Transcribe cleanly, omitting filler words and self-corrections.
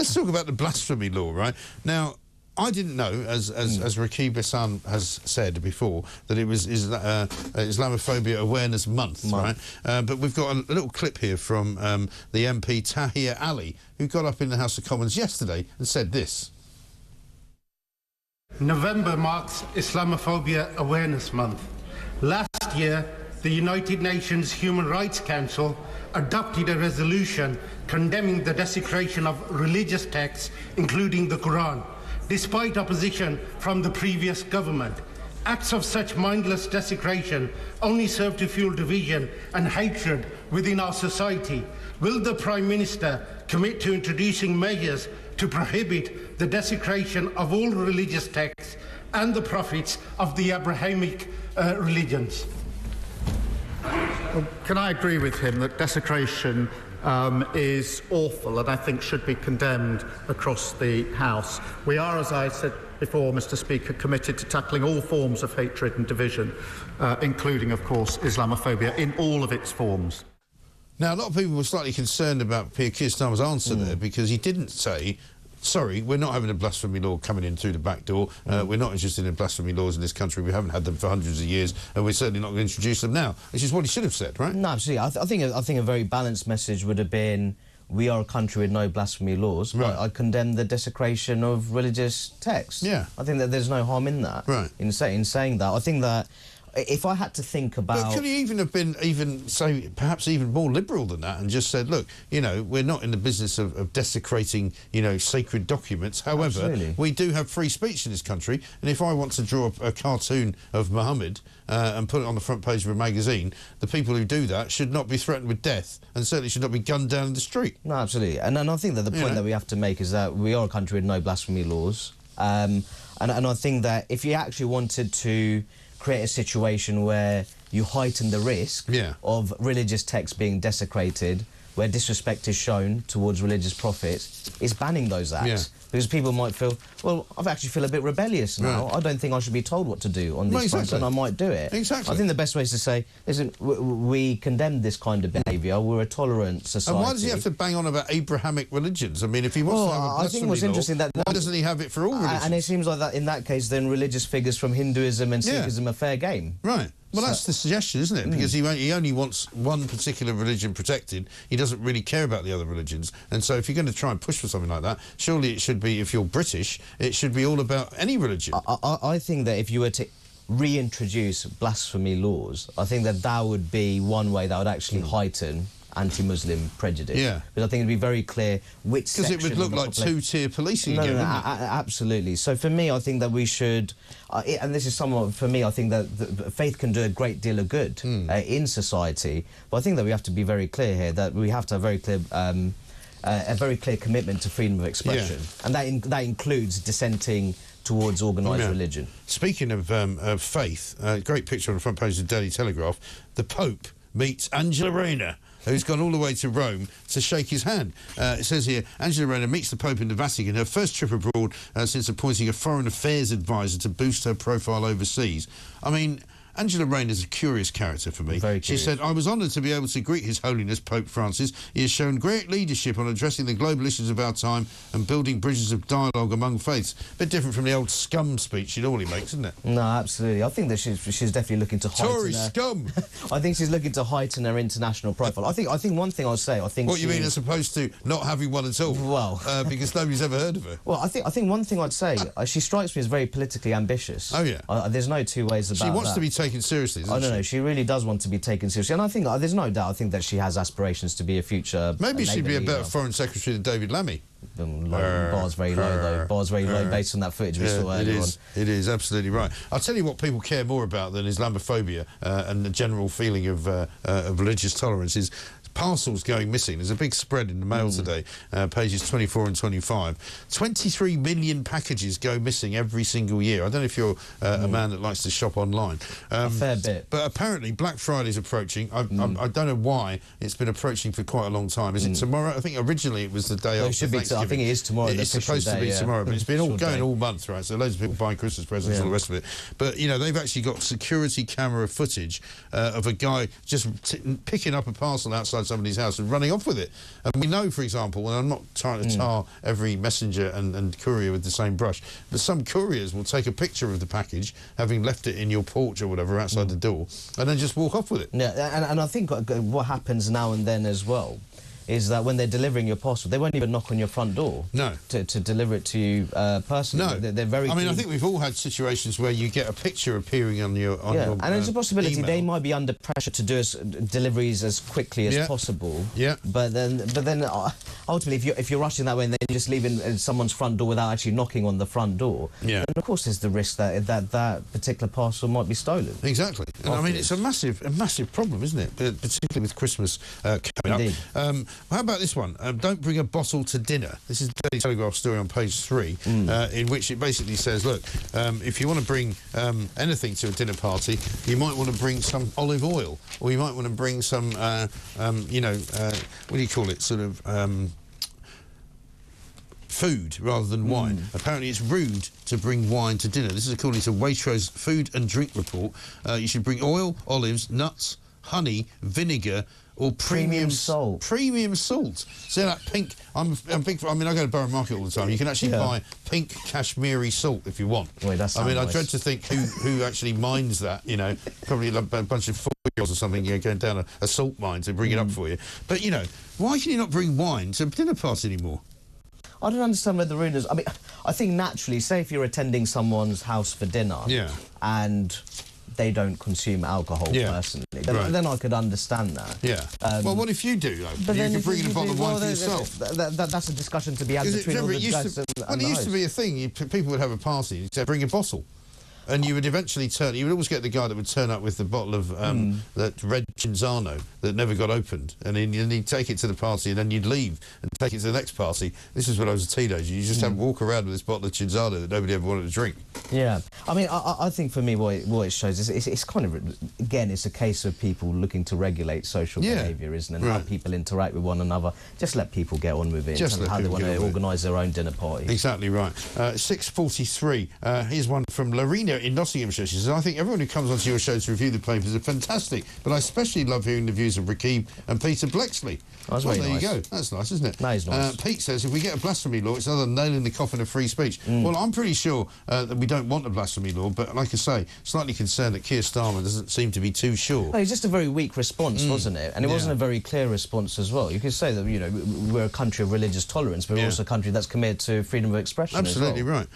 let's talk about the blasphemy law, right? Now, I didn't know, as Rakib Ehsan has said before, that it was Islamophobia Awareness Month, right? But we've got a little clip here from the MP Tahir Ali, who got up in the House of Commons yesterday and said this. November marks Islamophobia Awareness Month. Last year, the United Nations Human Rights Council adopted a resolution condemning the desecration of religious texts, including the Quran. Despite opposition from the previous government, acts of such mindless desecration only serve to fuel division and hatred within our society. Will the Prime Minister commit to introducing measures to prohibit the desecration of all religious texts and the prophets of the Abrahamic religions? Well, can I agree with him that desecration is awful and I think should be condemned across the House? We are, as I said before, Mr. Speaker, committed to tackling all forms of hatred and division, including, of course, Islamophobia in all of its forms. Now, a lot of people were slightly concerned about Keir Starmer's answer there, because he didn't say, sorry, we're not having a blasphemy law coming in through the back door. We're not interested in blasphemy laws in this country. We haven't had them for hundreds of years, and we're certainly not going to introduce them now, which is what he should have said, right? No, absolutely. I think a very balanced message would have been, we are a country with no blasphemy laws. Right. I condemn the desecration of religious texts. Yeah. I think that there's no harm in that. Right. In saying that, I think that if I had to think about... But could he even have been perhaps even more liberal than that and just said, look, you know, we're not in the business of desecrating, you know, sacred documents. However, Absolutely. we do have free speech in this country, and if I want to draw a cartoon of Muhammad and put it on the front page of a magazine, the people who do that should not be threatened with death and certainly should not be gunned down in the street. No, absolutely. And I think that the point that we have to make is that we are a country with no blasphemy laws. And I think that if you actually wanted to create a situation where you heighten the risk of religious texts being desecrated, where disrespect is shown towards religious prophets, is banning those acts. Because people might feel, well, I actually feel a bit rebellious now. I don't think I should be told what to do on these fronts, and I might do it. Exactly. I think the best way is to say, listen, we condemn this kind of behaviour, we're a tolerant society. And why does he have to bang on about Abrahamic religions? I mean, if he wants to have a blasphemy law, why doesn't he have it for all religions? And it seems like that in that case, then religious figures from Hinduism and Sikhism are fair game. Right. Well, that's the suggestion, isn't it? Because he only wants one particular religion protected. He doesn't really care about the other religions. And so if you're going to try and push for something like that, surely it should be, if you're British, it should be all about any religion. I think that if you were to reintroduce blasphemy laws, I think that that would be one way that would actually heighten anti-Muslim prejudice. Yeah. Because I think it'd be very clear which section... Because it would look like two-tier policing again, wouldn't it? Absolutely. So for me, I think that we should... and this is somewhat... For me, I think that faith can do a great deal of good in society. But I think that we have to be very clear here, that we have to have a very clear commitment to freedom of expression. And that includes dissenting towards organised religion. Speaking of faith, a great picture on the front page of the Daily Telegraph, the Pope meets Angela Rayner, who's gone all the way to Rome to shake his hand. It says here, Angela Rayner meets the Pope in the Vatican, her first trip abroad since appointing a foreign affairs advisor to boost her profile overseas. I mean, Angela Rayner's a curious character for me. Very curious. She said, I was honoured to be able to greet His Holiness Pope Francis. He has shown great leadership on addressing the global issues of our time and building bridges of dialogue among faiths. A bit different from the old scum speech she normally makes, isn't it? No, absolutely. I think that she's definitely looking to heighten Tory scum! I think she's looking to heighten her international profile. I think one thing I'll say, What you mean as opposed to not having one at all? Well... because nobody's ever heard of her. Well, I think one thing I'd say, she strikes me as very politically ambitious. Oh, yeah. There's no two ways about that. She wants to be taken seriously, doesn't she? No, she really does want to be taken seriously, and I think there's no doubt. I think that she has aspirations to be a future. Maybe she'd be a better foreign secretary than David Lammy. Bar's very low, though. Bar's very low based on that footage we saw earlier on. It is absolutely right. I'll tell you what people care more about than Islamophobia and the general feeling of religious tolerance is parcels going missing. There's a big spread in the Mail today, pages 24 and 25. 23 million packages go missing every single year. I don't know if you're a man that likes to shop online. A fair bit. But apparently Black Friday's approaching. I don't know why it's been approaching for quite a long time. Is it tomorrow? I think originally it was the day after Thanksgiving. I think it is tomorrow. It's supposed to be tomorrow, but it's been all going all month, right? So loads of people buying Christmas presents and all the rest of it. But, you know, they've actually got security camera footage of a guy just picking up a parcel outside somebody's house and running off with it. And we know, for example, and I'm not trying to tar every messenger and courier with the same brush, but some couriers will take a picture of the package, having left it in your porch or whatever outside the door, and then just walk off with it. Yeah, and I think what happens now and then as well is that when they're delivering your parcel, they won't even knock on your front door. No. To deliver it to you personally. No. They're very... I mean, I think we've all had situations where you get a picture appearing on your your, and there's a possibility email. they might be under pressure to do deliveries as quickly as possible. Yeah. But then ultimately, if you're rushing that way and then you just leave in someone's front door without actually knocking on the front door, then of course there's the risk that that particular parcel might be stolen. Exactly. And I mean, it's a massive problem, isn't it? Particularly with Christmas coming up. How about this one? Don't bring a bottle to dinner. This is the Daily Telegraph story on page 3, in which it basically says, look, if you want to bring anything to a dinner party, you might want to bring some olive oil, or you might want to bring some, you know, what do you call it, sort of... food rather than wine. Apparently it's rude to bring wine to dinner. This is according to Waitrose Food and Drink Report. You should bring oil, olives, nuts, honey, vinegar, or premium salt. Premium salt. See that pink? I'm big. I mean, I go to Borough Market all the time. You can actually buy pink Kashmiri salt if you want. Wait, that's. I mean, nice. I dread to think who actually mines that. You know, probably a bunch of 4-year-olds or something. You know, going down a salt mine to bring it up for you. But you know, why can you not bring wine to a dinner party anymore? I don't understand where the rule is. I mean, I think naturally, say if you're attending someone's house for dinner, and they don't consume alcohol personally, then I could understand that. Yeah. Well, what if you do, though? But you then could bring in a bottle of wine for yourself. That's a discussion to be had between all the guests and it used to be a thing. People would have a party, you'd say, bring a bottle. And you would eventually you would always get the guy that would turn up with the bottle of that red Cinzano that never got opened, and then he'd take it to the party, and then you'd leave and take it to the next party. This is when I was a teenager. You just have to walk around with this bottle of Cinzano that nobody ever wanted to drink. Yeah, I mean, I think for me, what it shows is it's kind of, again, it's a case of people looking to regulate social behaviour, isn't it? And how people interact with one another. Just let people get on with it, and how they want to organise their own dinner party. Exactly right. 6:43. Here's one from Rayner in Nottinghamshire. She says, I think everyone who comes onto your show to review the papers are fantastic, but I especially love hearing the views of Rakib and Peter Blexley. That's well, very there nice. you go. That's nice, isn't it? That is nice. Pete says, if we get a blasphemy law, it's another nail in the coffin of free speech. Well, I'm pretty sure that we don't want a blasphemy law, but like I say, slightly concerned that Keir Starmer doesn't seem to be too sure. No, it's just a very weak response, wasn't it? And it wasn't a very clear response as well. You could say that, you know, we're a country of religious tolerance, but we're also a country that's committed to freedom of expression. Absolutely as well. right.